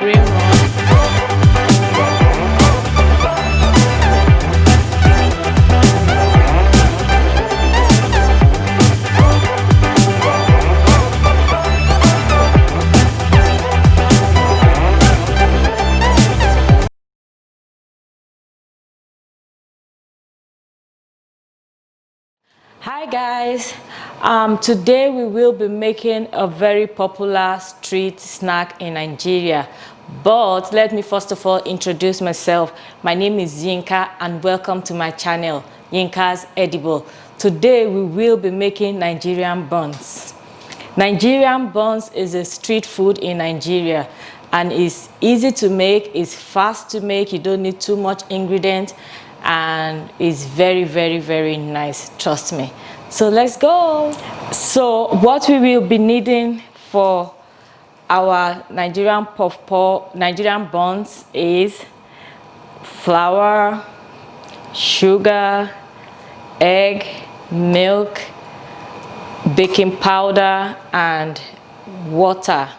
brain run. Hi guys, today we will be making a very popular street snack in Nigeria. But let me first of all introduce myself. My name is Yinka and welcome to my channel, Yinka's Edible. Today we will be making Nigerian buns. Nigerian buns is a street food in Nigeria and it's easy to make, it's fast to make, you don't need too much ingredient, and it's very nice, trust me. So let's go. So what we will be needing for our Nigerian Nigerian buns is flour, sugar, egg, milk, baking powder and water.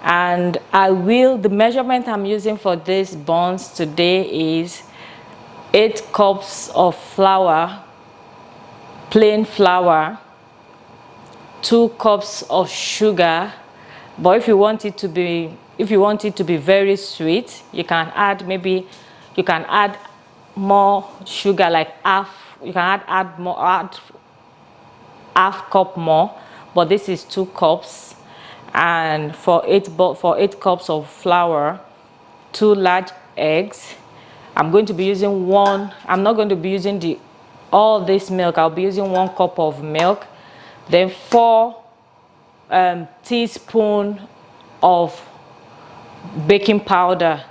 And the measurement I'm using for these buns today is 8 cups of flour, plain flour, 2 cups of sugar. But if you want it to be very sweet, you can add more sugar, like add half cup more, but this is 2 cups. And for 8 cups of flour, 2 large eggs. I'm going to be using one. I'm not going to be using all this milk. I'll be using 1 cup of milk. Then 4 teaspoons of baking powder.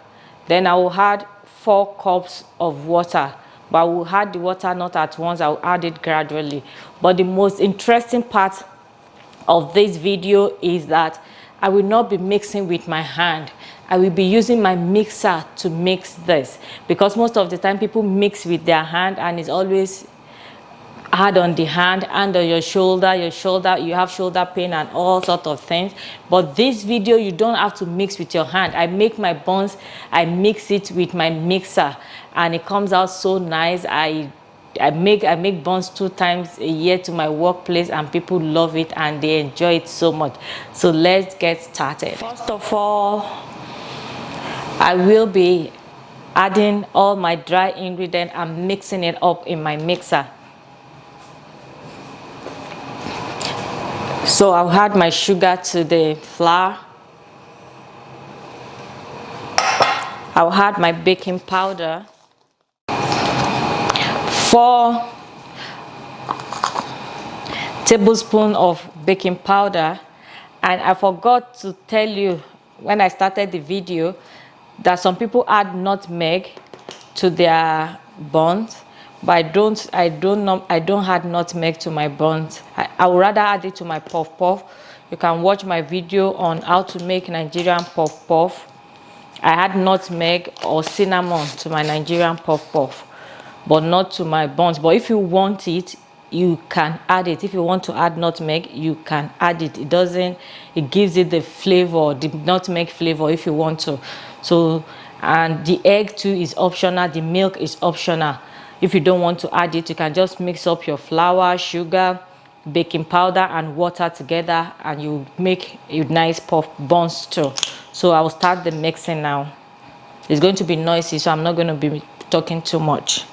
Then I will add 4 cups of water. But I will add the water not at once. I will add it gradually. But the most interesting part of this video is that I will not be mixing with my hand. I will be using my mixer to mix this, because most of the time people mix with their hand and it's always hard on the hand, under your shoulder, you have shoulder pain and all sorts of things. But this video, you don't have to mix with your hand. I make my buns, I mix it with my mixer and it comes out so nice. I make buns 2 times a year to my workplace and people love it and they enjoy it so much. So let's get started. First of all, I will be adding all my dry ingredients and mixing it up in my mixer. So I'll add my sugar to the flour. I'll add my baking powder. 4 tablespoons of baking powder. And I forgot to tell you when I started the video that some people add nutmeg to their buns, but I don't add nutmeg to my buns. I would rather add it to my puff puff. You can watch my video on how to make Nigerian puff puff. I add nutmeg or cinnamon to my Nigerian puff puff, but not to my buns. But if you want it, you can add it. If you want to add nutmeg, you can add it. It gives it the flavor, the nutmeg flavor, if you want to. So, and the egg too is optional, the milk is optional. If you don't want to add it, you can just mix up your flour, sugar, baking powder and water together and you make a nice puff buns too. So I will start the mixing now. It's going to be noisy, so I'm not going to be talking too much.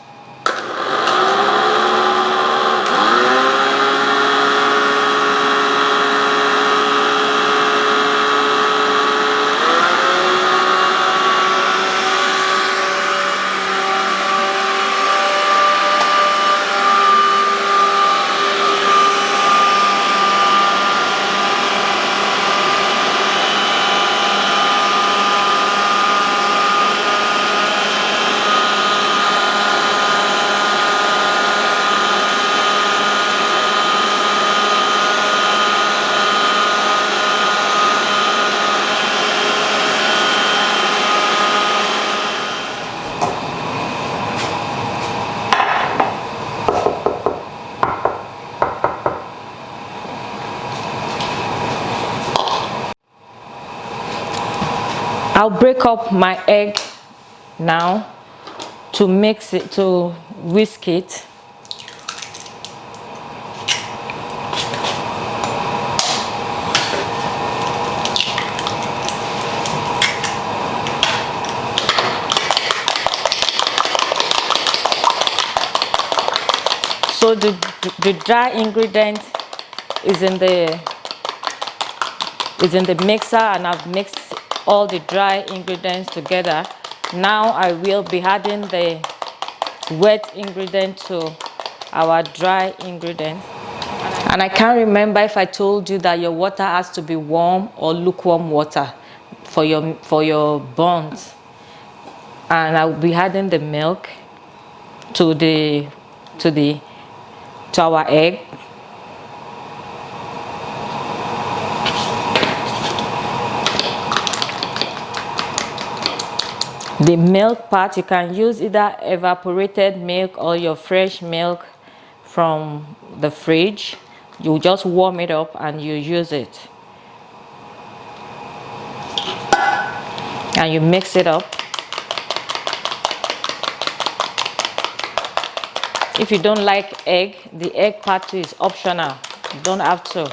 I'll break up my egg now to mix it, to whisk it. So the dry ingredient is in the mixer, and I've mixed all the dry ingredients together. Now I will be adding the wet ingredient to our dry ingredient. And I can't remember if I told you that your water has to be warm or lukewarm water for your buns. And I'll be adding the milk to our egg. The milk part, you can use either evaporated milk or your fresh milk from the fridge. You just warm it up and you use it. And you mix it up. If you don't like egg, the egg part too is optional. You don't have to.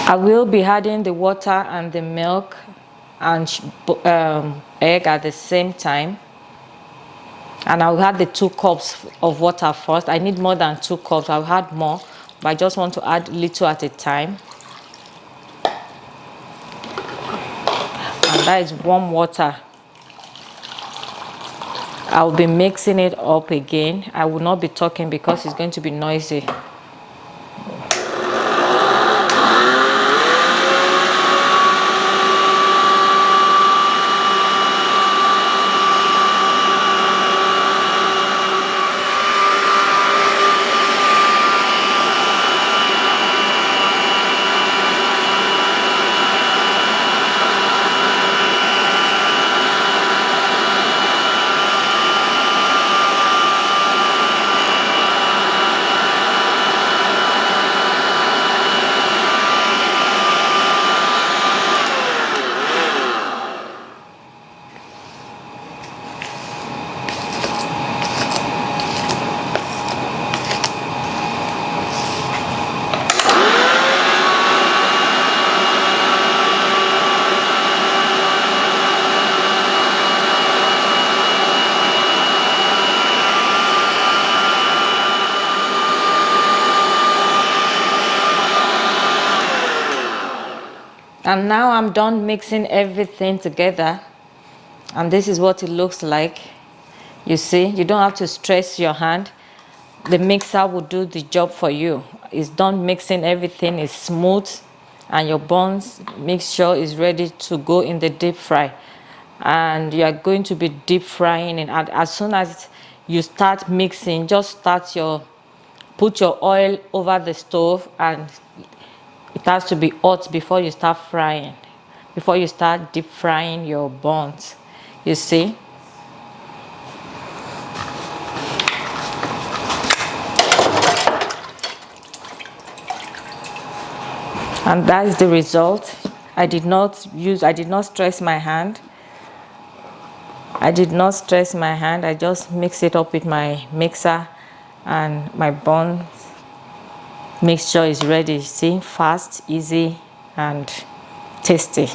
I will be adding the water and the milk and egg at the same time. And I'll add the 2 cups of water first. I need more than 2 cups. I'll add more, but I just want to add little at a time. And that is warm water. I'll be mixing it up again. I will not be talking because it's going to be noisy. And now I'm done mixing everything together, and this is what it looks like. You see, you don't have to stress your hand. The mixer will do the job for you. It's done mixing everything, is smooth, and your buns mixture is ready to go in the deep fry. And you are going to be deep frying it. And as soon as you start mixing, just put your oil over the stove, and it has to be hot before you start frying, before you start deep frying your buns. You see? And that is the result. I did not stress my hand. I just mix it up with my mixer, and my bun mixture is ready. See, fast, easy, and tasty.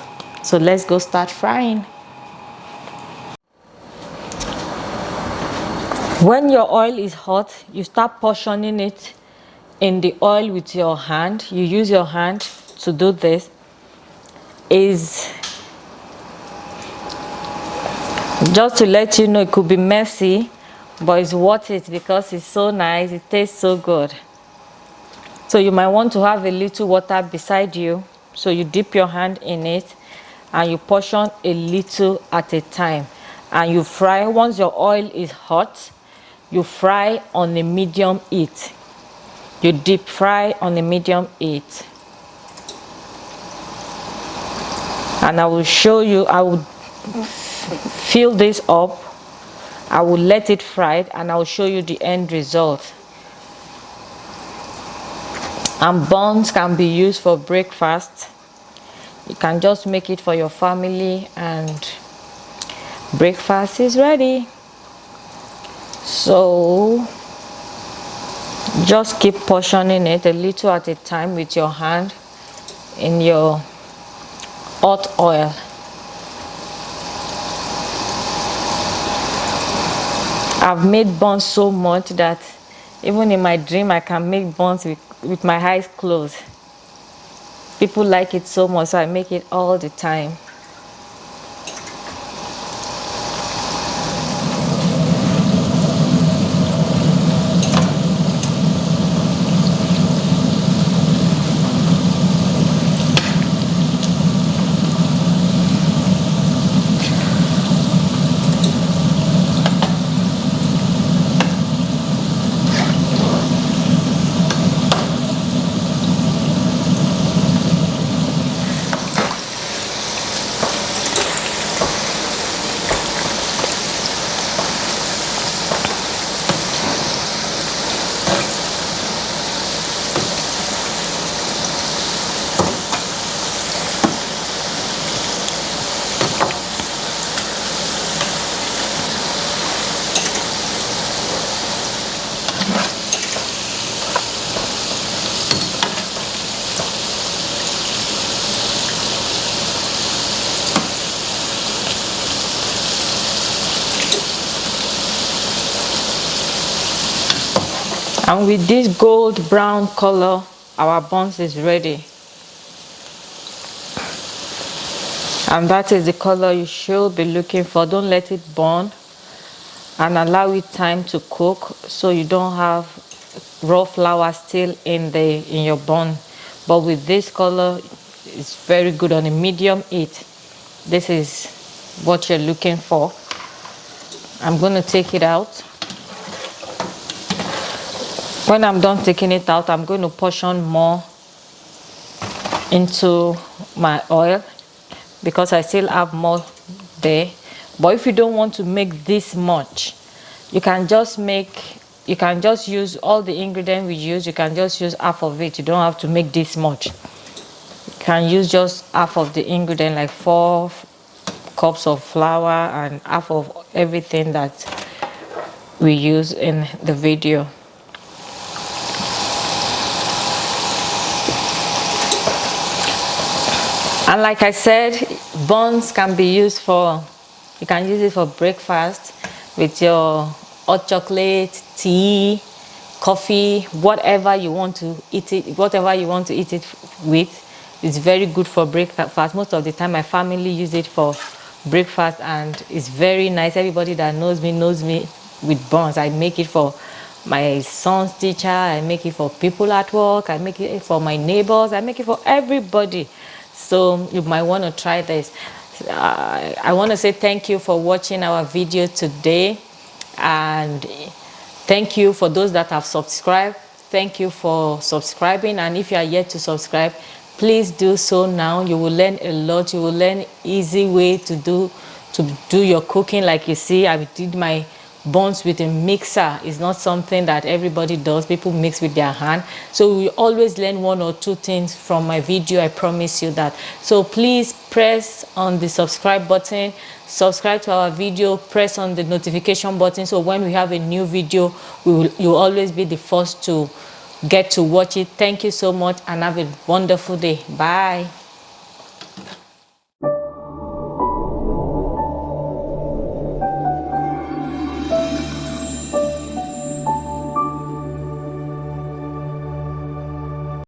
So let's go start frying. When your oil is hot, you start portioning it in the oil with your hand. You use your hand to do this. Is just to let you know, it could be messy, but it's worth it because it's so nice. It tastes so good. So you might want to have a little water beside you. So you dip your hand in it and you portion a little at a time. And you fry. Once your oil is hot, you fry on a medium heat. You deep fry on a medium heat. And I will show you, I will fill this up. I will let it fry, and I will show you the end result. And buns can be used for breakfast. You can just make it for your family and breakfast is ready. So just keep portioning it a little at a time with your hand in your hot oil. I've made buns so much that even in my dream I can make buns with my eyes closed. People like it so much, so I make it all the time. And with this gold brown color, our buns is ready. And that is the color you should be looking for. Don't let it burn, and allow it time to cook so you don't have raw flour still in your bun. But with this color, it's very good on a medium heat. This is what you're looking for. I'm going to take it out. When I'm done taking it out, I'm going to portion more into my oil because I still have more there. But if you don't want to make this much, you can just use all the ingredients we use. You can just use half of it. You don't have to make this much. You can use just half of the ingredient, like 4 cups of flour and half of everything that we use in the video. And like I said, buns can be used you can use it for breakfast with your hot chocolate, tea, coffee, whatever you want to eat it with. It's very good for breakfast. Most of the time my family use it for breakfast and it's very nice. Everybody that knows me with buns. I make it for my son's teacher, I make it for people at work, I make it for my neighbors, I make it for everybody. So you might want to try this. I want to say thank you for watching our video today, and thank you for those that have subscribed. Thank you for subscribing, and if you are yet to subscribe, please do so now. You will learn a lot. You will learn easy way to do your cooking. Like you see, I did my buns with a mixer. It's not something that everybody does. People mix with their hand. So we always learn 1 or 2 things from my video. I promise you that. So please press on the subscribe button, subscribe to our video, press on the notification button, so when we have a new video, you'll always be the first to get to watch it. Thank you so much and have a wonderful day. Bye.